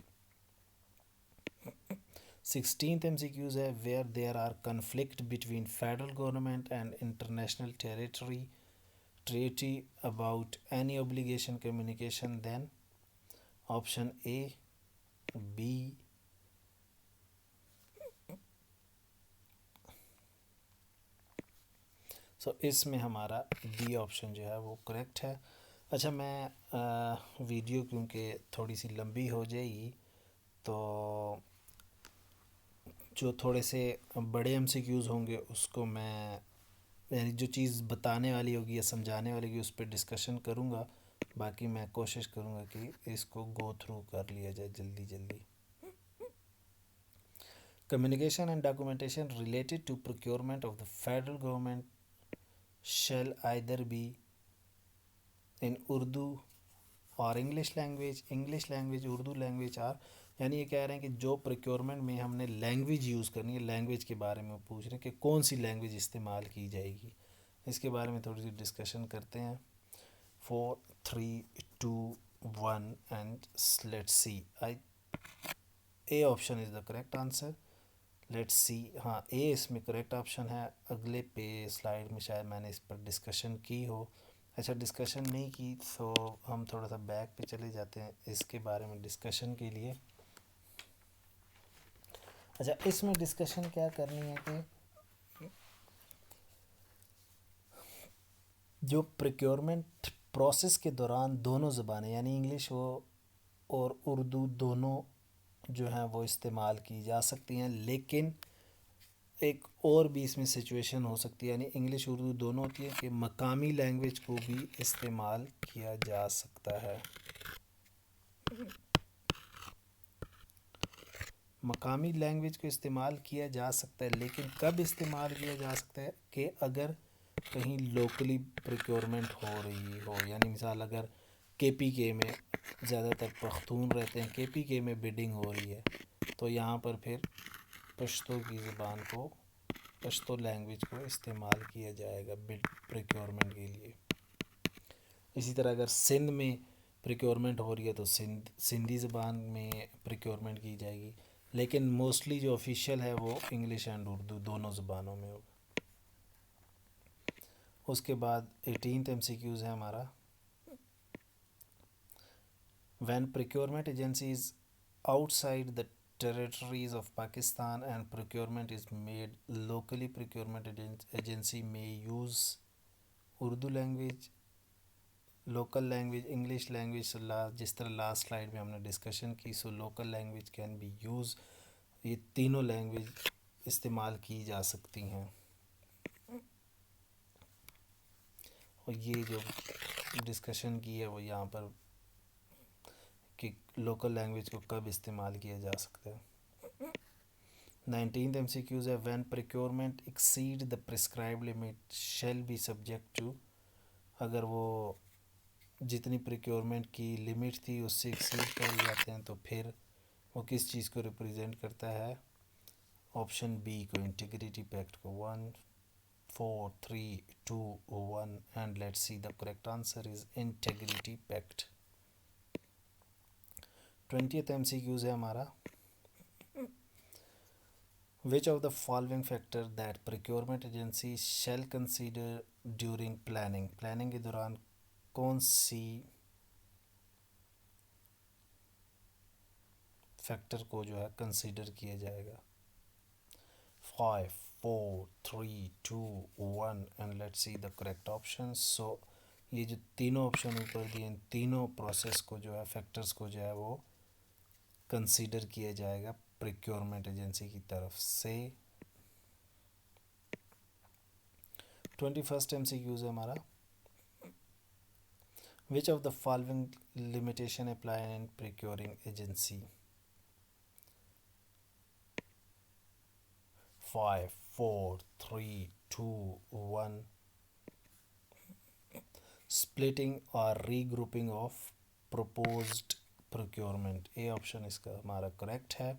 16th MCQs है, where there are conflict between federal government and international territory about any obligation communication, then option A, B, so इसमें हमारा बी ऑप्शन जो है वो करेक्ट है। अच्छा, मैं वीडियो क्योंकि थोड़ी सी लंबी हो जाएगी, तो जो थोड़े से बड़े एमसीक्यूज़ होंगे उसको मैं, यानी जो चीज़ बताने वाली होगी या समझाने वाली होगी उस पर डिस्कशन करूँगा। बाकी मैं कोशिश करूँगा कि इसको गो थ्रू कर लिया जाए जल्दी जल्दी। Communication and documentation related to procurement of the federal government shall either be in Urdu और English language Urdu language or, यानी ये कह रहे हैं कि जो प्रोक्योरमेंट में हमने लैंग्वेज यूज़ करनी है, लैंग्वेज के बारे में पूछ रहे हैं कि कौन सी लैंग्वेज इस्तेमाल की जाएगी। इसके बारे में थोड़ी सी डिस्कशन करते हैं। 4 3 2 1 and let's C. I A option is the correct answer. Let's see, हाँ ए इसमें करेक्ट ऑप्शन है। अगले पे स्लाइड में शायद मैंने इस पर डिस्कशन की हो। अच्छा, डिस्कशन नहीं की तो हम थोड़ा सा बैक पे चले जाते हैं इसके बारे में डिस्कशन के लिए। अच्छा, इसमें डिस्कशन क्या करनी है कि जो प्रोक्योरमेंट प्रोसेस के दौरान दोनों ज़बानें यानी इंग्लिश हो और उर्दू दोनों जो हैं वो इस्तेमाल की जा सकती हैं, लेकिन एक और भी इसमें सिचुएशन हो सकती है, यानी इंग्लिश उर्दू दोनों होती है कि मकामी लैंग्वेज को भी इस्तेमाल किया जा सकता है। मकामी लैंग्वेज को इस्तेमाल किया जा सकता है, लेकिन कब इस्तेमाल किया जा सकता है कि अगर कहीं लोकली प्रोक्योरमेंट हो रही हो, यानी मिसाल अगर केपीके में ज़्यादातर पख्तून रहते हैं, केपीके में बिडिंग हो रही है, तो यहाँ पर फिर पश्तो की ज़बान को, पश्तो लैंग्वेज को इस्तेमाल किया जाएगा बिड प्रोक्योरमेंट के लिए। इसी तरह अगर सिंध में प्रोक्योरमेंट हो रही है तो सिंधी ज़बान में प्रोक्योरमेंट की जाएगी, लेकिन मोस्टली जो ऑफिशियल है वो इंग्लिश एंड उर्दू दोनों ज़बानों में होगा। उसके बाद 18th MCQs है हमारा। When procurement agency is outside the territories of Pakistan and procurement is made locally, procurement agency may use Urdu language, local language, English language, जिस तरह लास्ट स्लाइड में हमने डिस्कशन की। So local language can be use, ये तीनों language इस्तेमाल की जा सकती हैं। और ये जो डिस्कशन की है वो यहाँ पर कि लोकल लैंग्वेज को कब इस्तेमाल किया जा सकता है। 19th MCQs है when procurement exceed the prescribe limit shall be subject to, अगर वो जितनी प्रोक्योरमेंट की लिमिट थी उससे एक्सीड कर जाते हैं तो फिर वो किस चीज़ को रिप्रेजेंट करता है। ऑप्शन बी को, इंटीग्रिटी पैक्ट को। 1 4 3 2 1 and let's see the correct answer is integrity pact. 20th MCQs है हमारा। Which of the following factor that procurement agency shall consider during planning, planning के दौरान कौन सी फैक्टर को जो है कंसीडर किया जाएगा। 5 4 3 2 1 and let's see the correct option. So ये जो तीनों ऑप्शन ऊपर दिए, इन तीनों प्रोसेस को जो है, फैक्टर्स को जो है वो कंसीडर किया जाएगा प्रोक्योरमेंट एजेंसी की तरफ से। 21st MCQs है हमारा। Which of the following limitation apply in procuring agency? 5 4 3 2 1 splitting or regrouping of proposed procurement, A option इसका हमारा करेक्ट है।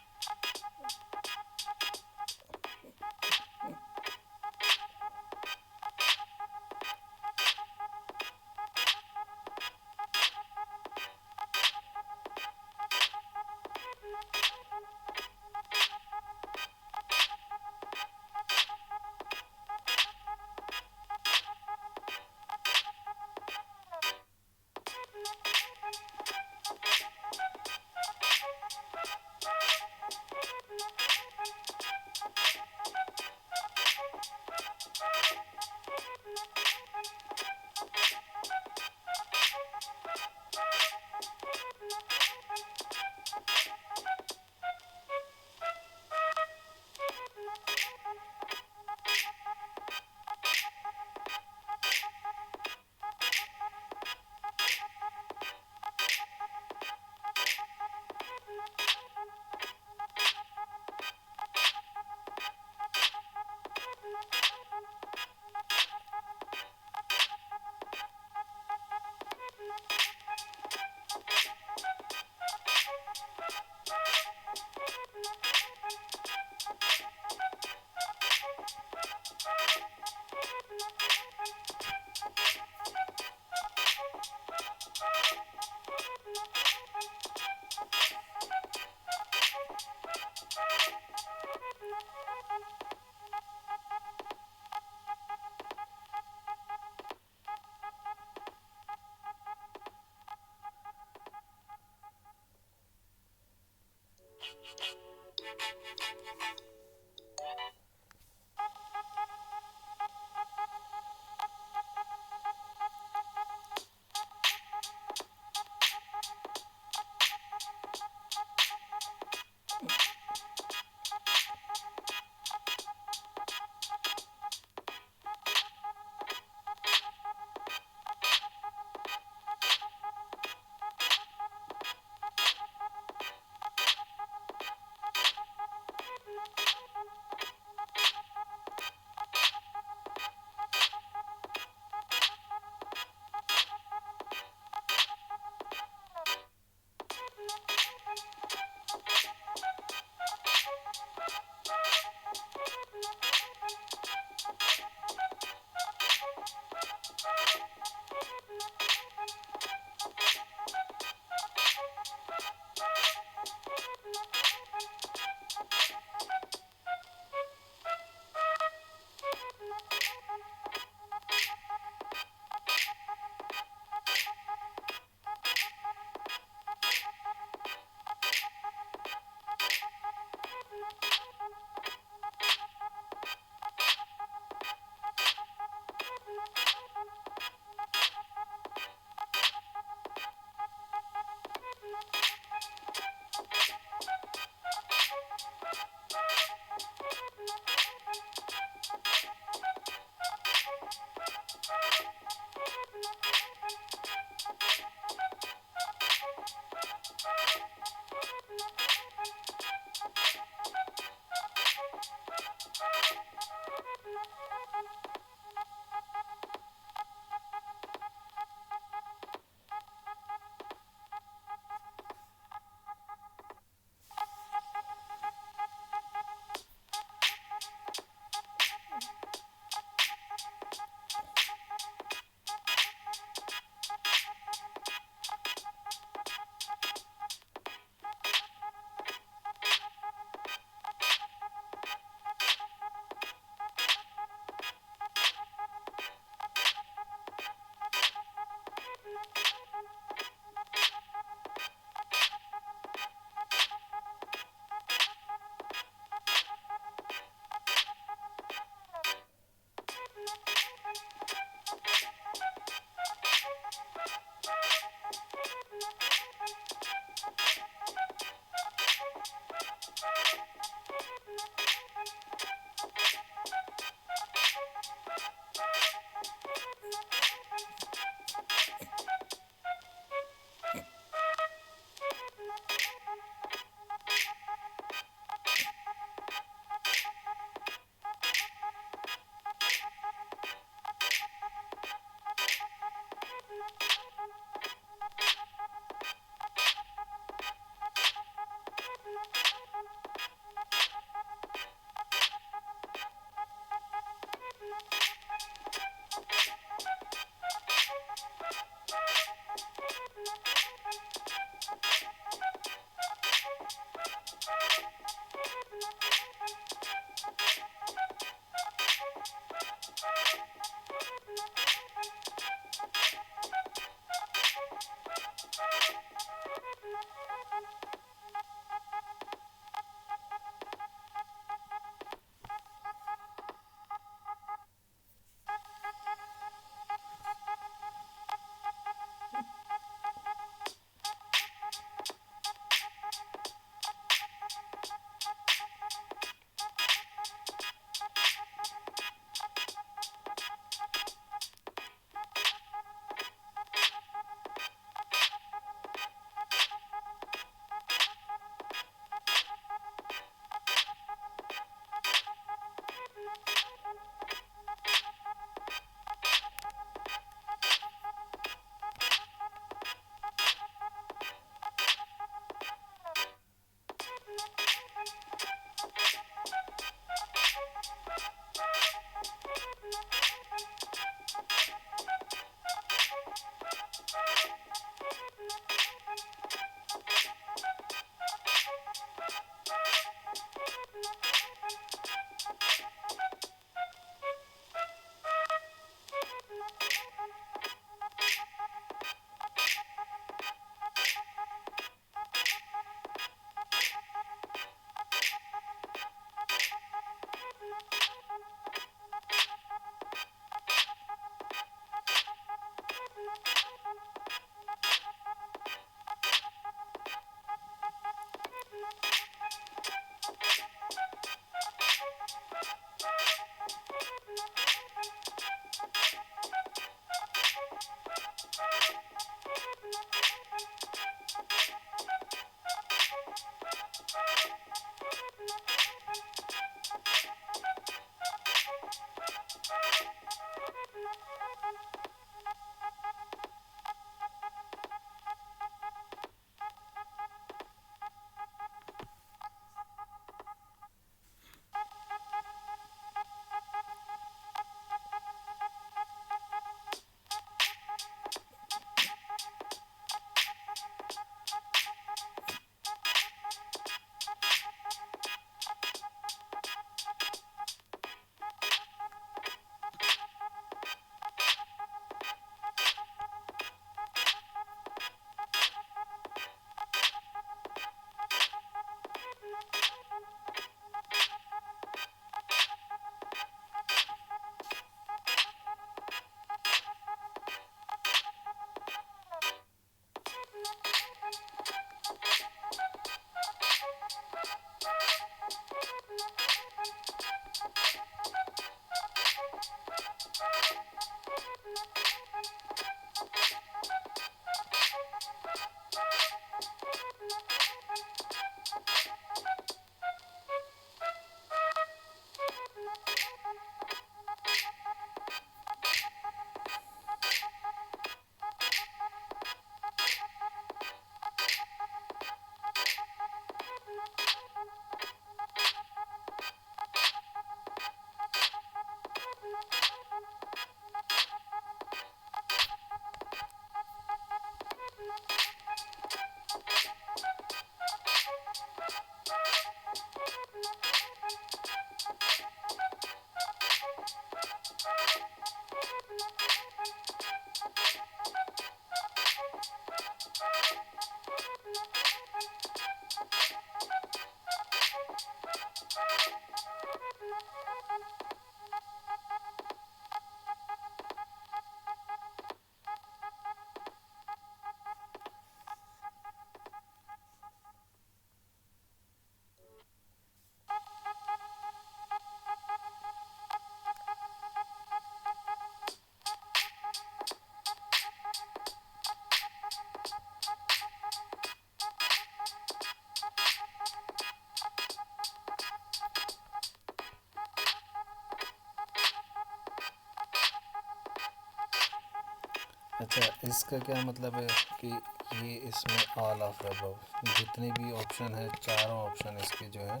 अच्छा, इसका क्या मतलब है कि ये इसमें ऑल ऑफ द अबव, जितने भी ऑप्शन है चारों ऑप्शन इसके जो है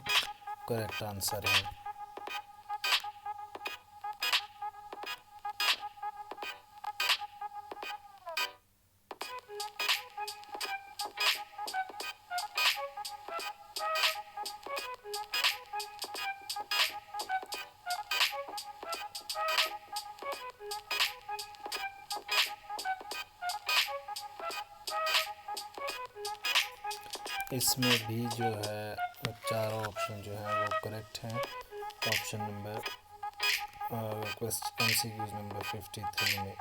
करेक्ट आंसर हैं। इसमें भी जो है चारों ऑप्शन जो हैं वो करेक्ट हैं। Option number question MCQ number 53 में।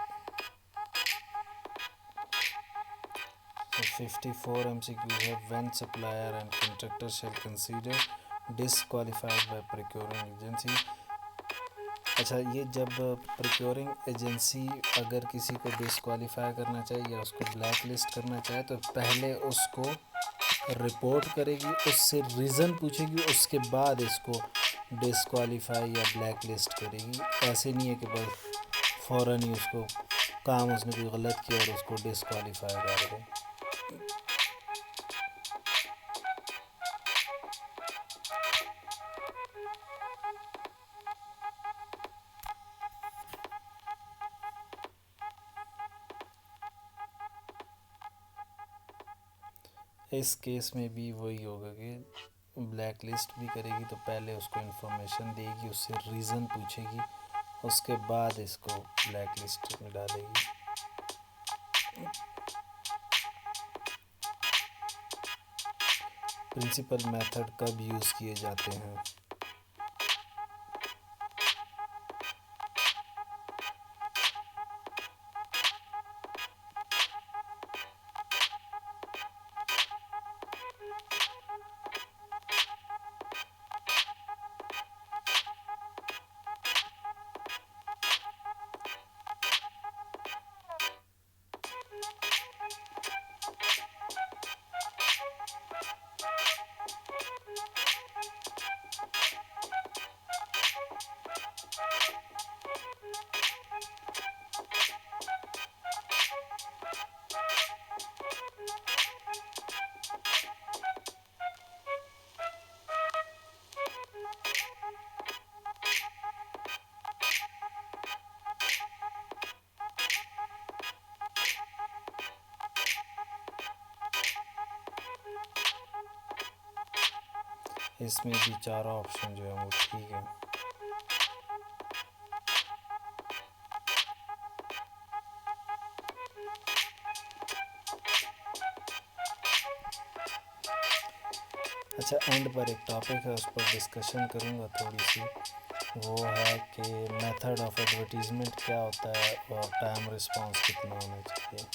तो 54 MCQ है, when supplier and contractor shall consider disqualified by procuring agency. अच्छा, ये जब प्रोक्योरिंग एजेंसी अगर किसी को डिसक्वालीफाई करना चाहे या उसको ब्लैक लिस्ट करना चाहे तो पहले उसको रिपोर्ट करेगी, उससे रीज़न पूछेगी, उसके बाद इसको डिसक्वालीफाई या ब्लैक लिस्ट करेगी। ऐसे नहीं है कि बस फ़ौरन ही उसको काम उसने कोई गलत किया और उसको डिसक्वालीफाई कर दे। इस केस में भी वही होगा कि ब्लैक लिस्ट भी करेगी तो पहले उसको इन्फॉर्मेशन देगी, उससे रीज़न पूछेगी, उसके बाद इसको ब्लैक लिस्ट में डालेगी। प्रिंसिपल मेथड कब यूज़ किए जाते हैं? इसमें भी चारों ऑप्शन जो है वो ठीक है। अच्छा, एंड पर एक टॉपिक है, उस पर डिस्कशन करूँगा थोड़ी सी। वो है कि मेथड ऑफ एडवर्टीज़मेंट क्या होता है और टाइम रिस्पांस कितना होना चाहिए।